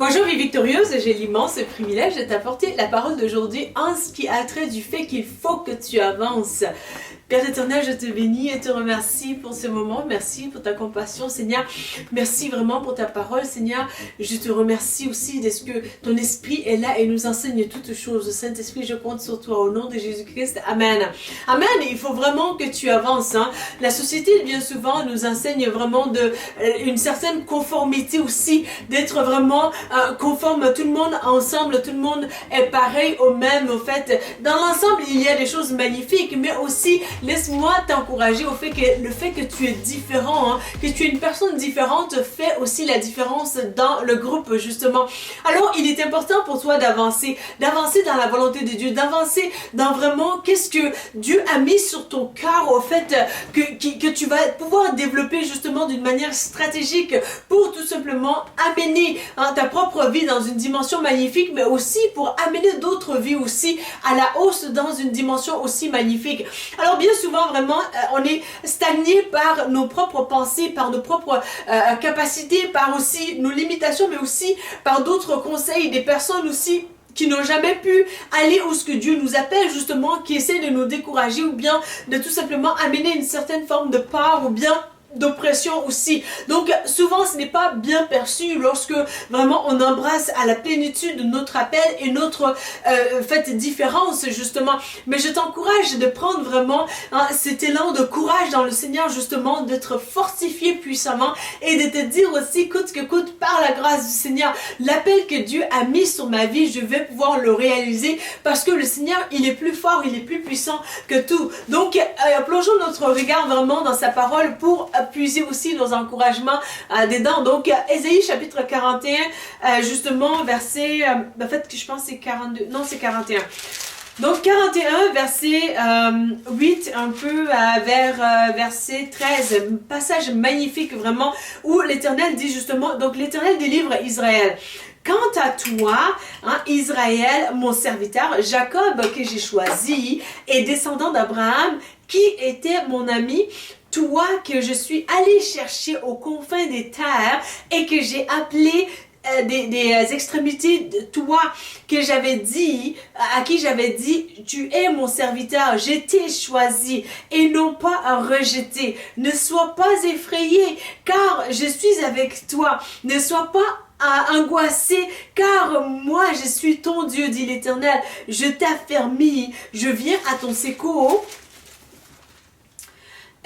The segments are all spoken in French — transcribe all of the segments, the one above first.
Bonjour vie victorieuse, j'ai l'immense privilège de t'apporter la parole d'aujourd'hui en ce qui a trait du fait qu'il faut que tu avances. Père éternel, je te bénis et te remercie pour ce moment. Merci pour ta compassion, Seigneur. Merci vraiment pour ta parole, Seigneur. Je te remercie aussi de ce que ton esprit est là et nous enseigne toutes choses. Saint-Esprit, je compte sur toi au nom de Jésus-Christ. Amen. Amen. Il faut vraiment que tu avances. La société, bien souvent, nous enseigne vraiment une certaine conformité aussi, d'être vraiment conforme. Tout le monde ensemble, tout le monde est pareil au même. Au fait, dans l'ensemble, il y a des choses magnifiques, mais aussi laisse-moi t'encourager au fait que le fait que tu es différent, que tu es une personne différente fait aussi la différence dans le groupe justement. Alors il est important pour toi d'avancer dans la volonté de Dieu, d'avancer dans vraiment qu'est-ce que Dieu a mis sur ton cœur au fait que tu vas pouvoir développer justement d'une manière stratégique pour tout simplement amener ta propre vie dans une dimension magnifique, mais aussi pour amener d'autres vies aussi à la hausse dans une dimension aussi magnifique. Alors bien souvent vraiment on est stagné par nos propres pensées, par nos propres capacités, par aussi nos limitations, mais aussi par d'autres conseils, des personnes aussi qui n'ont jamais pu aller où ce que Dieu nous appelle justement, qui essaient de nous décourager ou bien de tout simplement amener une certaine forme de peur ou bien d'oppression aussi. Donc souvent ce n'est pas bien perçu lorsque vraiment on embrasse à la plénitude notre appel et notre différence justement. Mais je t'encourage de prendre vraiment cet élan de courage dans le Seigneur justement, d'être fortifié puissamment et de te dire aussi coûte que coûte par la grâce du Seigneur, l'appel que Dieu a mis sur ma vie, je vais pouvoir le réaliser parce que le Seigneur il est plus fort, il est plus puissant que tout. Donc plongeons notre regard vraiment dans sa parole pour puiser aussi nos encouragements dedans. Donc Ésaïe chapitre 41 justement verset en fait je pense c'est 42, non c'est 41. Donc 41 verset 8 un peu vers verset 13, passage magnifique vraiment où l'Éternel dit justement, donc l'Éternel délivre Israël. Quant à toi, Israël, mon serviteur, Jacob que j'ai choisi, et descendant d'Abraham, qui était mon ami, toi que je suis allé chercher aux confins des terres et que j'ai appelé des extrémités de toi, que j'avais dit, à qui j'avais dit, tu es mon serviteur, je t'ai choisi et non pas rejeté. Ne sois pas effrayé, car je suis avec toi. Ne sois pas angoissé, car moi je suis ton Dieu, dit l'Éternel. Je t'affermis, je viens à ton secours.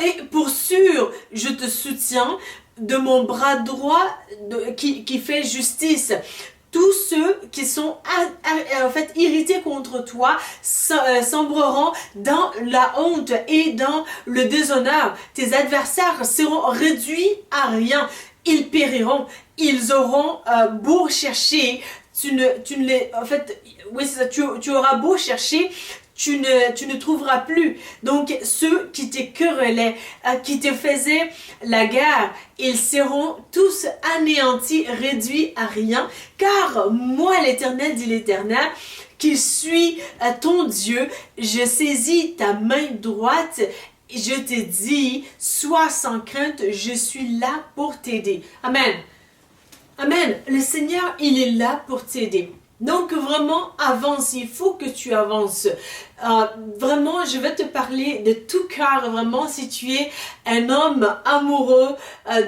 Et pour sûr, je te soutiens de mon bras droit qui fait justice. Tous ceux qui sont en fait irrités contre toi sombreront dans la honte et dans le déshonneur. Tes adversaires seront réduits à rien. Ils périront. Ils auront beau chercher. En fait, oui, c'est ça, tu auras beau chercher. Tu ne trouveras plus. Donc, ceux qui te querellaient, qui te faisaient la guerre, ils seront tous anéantis, réduits à rien. Car moi, l'Éternel, dit l'Éternel, qui suis ton Dieu, je saisis ta main droite. Je te dis, sois sans crainte, je suis là pour t'aider. Amen. Amen. Le Seigneur, il est là pour t'aider. Donc vraiment avance, il faut que tu avances. Vraiment, je vais te parler de tout cœur, vraiment, si tu es un homme amoureux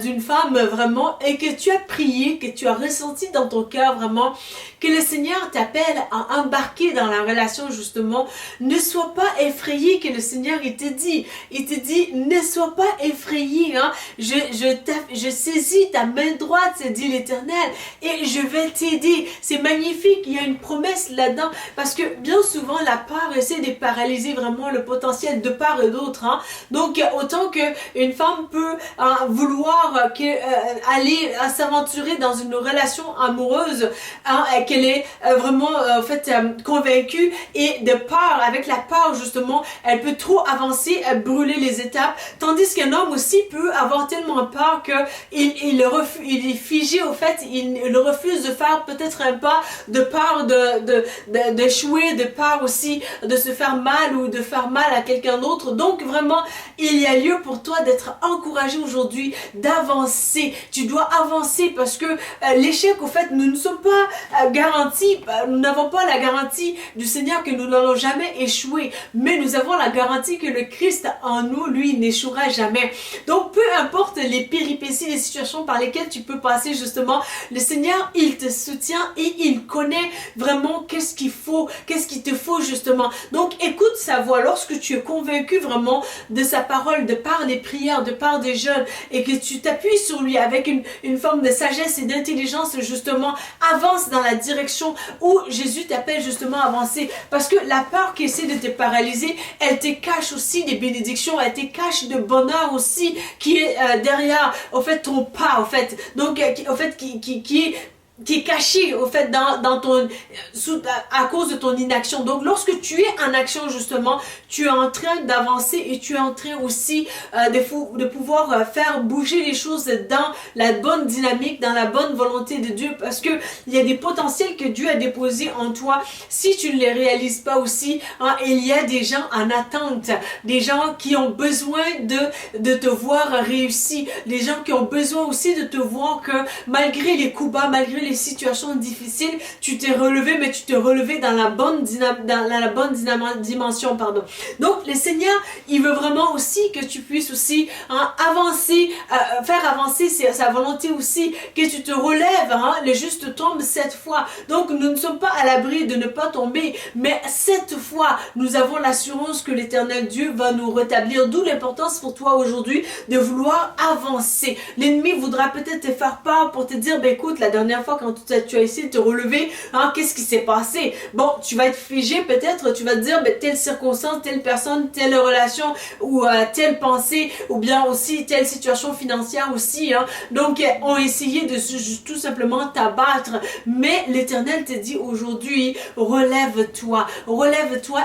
d'une femme, vraiment, et que tu as prié, que tu as ressenti dans ton cœur, vraiment, que le Seigneur t'appelle à embarquer dans la relation, justement. Ne sois pas effrayé, que le Seigneur, il te dit, ne sois pas effrayé, je saisis ta main droite, dit l'Éternel, et je vais t'aider. C'est magnifique, il y a une promesse là-dedans, parce que bien souvent, la peur essaie de paralyser vraiment le potentiel de part et d'autre. Donc, autant qu'une femme peut vouloir aller s'aventurer dans une relation amoureuse, qu'elle est vraiment convaincue et de peur, avec la peur justement, elle peut trop avancer, brûler les étapes, tandis qu'un homme aussi peut avoir tellement peur qu'il est figé au fait, il refuse de faire peut-être un pas de peur d'échouer, de peur aussi de se se faire mal ou de faire mal à quelqu'un d'autre. Donc vraiment, il y a lieu pour toi d'être encouragé aujourd'hui, d'avancer. Tu dois avancer parce que l'échec, au fait, nous ne sommes pas garantis, nous n'avons pas la garantie du Seigneur que nous n'allons jamais échouer, mais nous avons la garantie que le Christ en nous, lui, n'échouera jamais. Donc peu importe les péripéties, les situations par lesquelles tu peux passer justement, le Seigneur, il te soutient et il connaît vraiment qu'est-ce qu'il faut, qu'est-ce qu'il te faut justement. Donc écoute sa voix lorsque tu es convaincu vraiment de sa parole, de par les prières, de par des jeûnes et que tu t'appuies sur lui avec une forme de sagesse et d'intelligence justement, avance dans la direction où Jésus t'appelle justement à avancer. Parce que la peur qui essaie de te paralyser, elle te cache aussi des bénédictions, elle te cache de bonheur aussi qui est derrière, au fait, ton pas, au fait. Donc, au fait, qui est caché au fait dans ton à cause de ton inaction. Donc lorsque tu es en action justement, tu es en train d'avancer et tu es en train aussi de pouvoir faire bouger les choses dans la bonne dynamique, dans la bonne volonté de Dieu, parce que il y a des potentiels que Dieu a déposés en toi. Si tu ne les réalises pas aussi, hein, il y a des gens en attente, des gens qui ont besoin de te voir réussir, des gens qui ont besoin aussi de te voir que malgré les coups bas, malgré les situations difficiles, tu t'es relevé, mais tu t'es relevé dans la bonne dimension, pardon. Donc, le Seigneur, il veut vraiment aussi que tu puisses aussi avancer, faire avancer sa volonté aussi, que tu te relèves, le juste tombe 7 fois. Donc, nous ne sommes pas à l'abri de ne pas tomber, mais 7 fois, nous avons l'assurance que l'Éternel Dieu va nous rétablir. D'où l'importance pour toi aujourd'hui de vouloir avancer. L'ennemi voudra peut-être te faire peur pour te dire, ben écoute, la dernière fois quand tu as essayé de te relever, qu'est-ce qui s'est passé? Bon, tu vas être figé peut-être, tu vas te dire, ben, telle circonstance, telle personne, telle relation, ou telle pensée, ou bien aussi telle situation financière aussi, donc ont essayé de tout simplement t'abattre, mais l'Éternel te dit aujourd'hui, relève-toi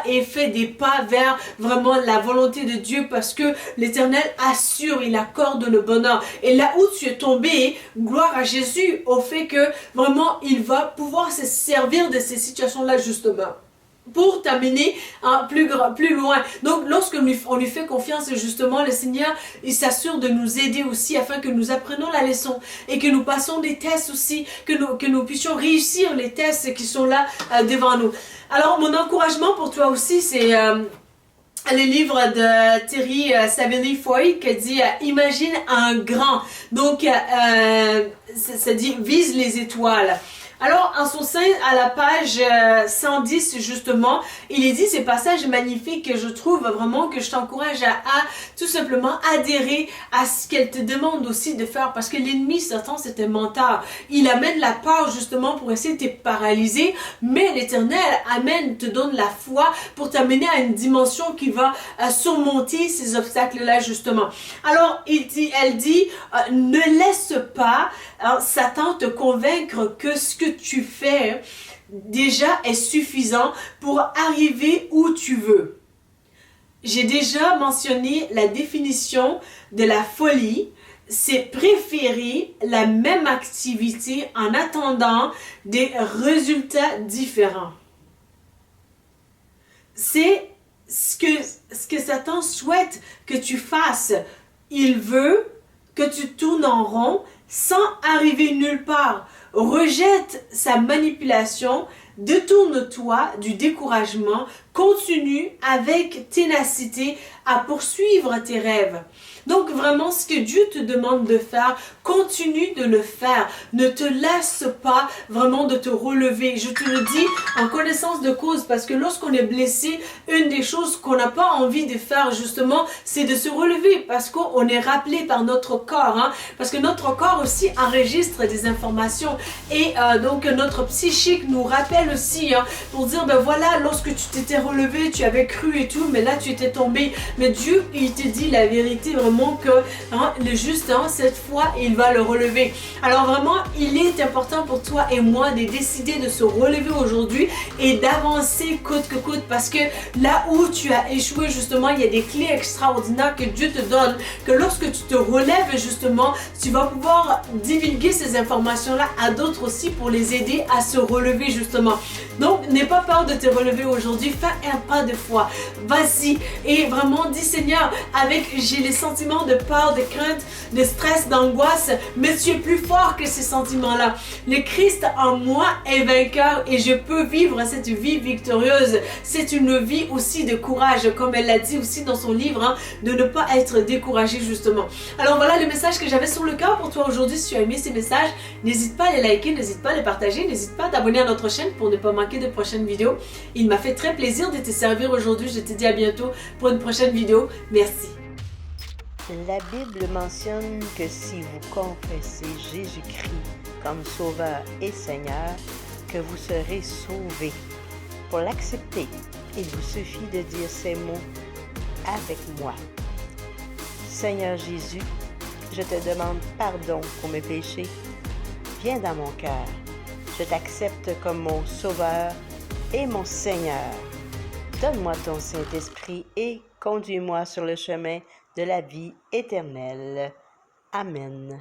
et fais des pas vers vraiment la volonté de Dieu, parce que l'Éternel assure, il accorde le bonheur. Et là où tu es tombé, gloire à Jésus au fait que vraiment, il va pouvoir se servir de ces situations-là justement pour t'amener plus loin. Donc, lorsque on lui fait confiance, justement, le Seigneur, il s'assure de nous aider aussi afin que nous apprenions la leçon et que nous passons des tests aussi, que nous puissions réussir les tests qui sont là devant nous. Alors, mon encouragement pour toi aussi, c'est le livre de Terry Saville Foy qui dit imagine un grand. Donc, ça dit vise les étoiles. Alors, en son sein, à la page 110, justement, il est dit ces passages magnifiques que je trouve vraiment que je t'encourage à tout simplement adhérer à ce qu'elle te demande aussi de faire. Parce que l'ennemi, Satan, c'est un menteur. Il amène la peur, justement, pour essayer de te paralyser. Mais l'Éternel te donne la foi pour t'amener à une dimension qui va surmonter ces obstacles-là, justement. Alors, elle dit, ne laisse pas Satan te convaincre que ce que tu fais déjà est suffisant pour arriver où tu veux. J'ai déjà mentionné la définition de la folie, c'est préférer la même activité en attendant des résultats différents. C'est ce que Satan souhaite que tu fasses. Il veut que tu tournes en rond sans arriver nulle part. Rejette sa manipulation, détourne-toi du découragement, continue avec ténacité à poursuivre tes rêves. Donc vraiment, ce que Dieu te demande de faire, continue de le faire. Ne te laisse pas vraiment de te relever. Je te le dis en connaissance de cause, parce que lorsqu'on est blessé, une des choses qu'on n'a pas envie de faire justement, c'est de se relever, parce qu'on est rappelé par notre corps. Parce que notre corps aussi enregistre des informations. Et donc notre psychique nous rappelle aussi pour dire, ben voilà, lorsque tu t'étais relevé, tu avais cru et tout, mais là tu étais tombé. Mais Dieu, il te dit la vérité vraiment que le juste, cette fois, il va le relever. Alors vraiment, il est important pour toi et moi de décider de se relever aujourd'hui et d'avancer coûte que coûte, parce que là où tu as échoué justement, il y a des clés extraordinaires que Dieu te donne, que lorsque tu te relèves justement, tu vas pouvoir divulguer ces informations-là à d'autres aussi pour les aider à se relever justement. Donc, n'aie pas peur de te relever aujourd'hui. Fais un pas de foi. Vas-y et vraiment dis Seigneur, j'ai les sentiments de peur, de crainte, de stress, d'angoisse, mais tu es plus fort que ces sentiments-là. Le Christ en moi est vainqueur et je peux vivre cette vie victorieuse. C'est une vie aussi de courage, comme elle l'a dit aussi dans son livre, hein, de ne pas être découragé justement. Alors voilà le message que j'avais sur le cœur pour toi aujourd'hui. Si tu as aimé ces messages, n'hésite pas à les liker, n'hésite pas à les partager, n'hésite pas à t'abonner à notre chaîne pour ne pas manquer de prochaines vidéos. Il m'a fait très plaisir de te servir aujourd'hui. Je te dis à bientôt pour une prochaine vidéo. Merci. La Bible mentionne que si vous confessez Jésus-Christ comme Sauveur et Seigneur, que vous serez sauvés. Pour l'accepter, il vous suffit de dire ces mots avec moi. Seigneur Jésus, je te demande pardon pour mes péchés. Viens dans mon cœur. Je t'accepte comme mon Sauveur et mon Seigneur. Donne-moi ton Saint-Esprit et conduis-moi sur le chemin de la vie éternelle. Amen.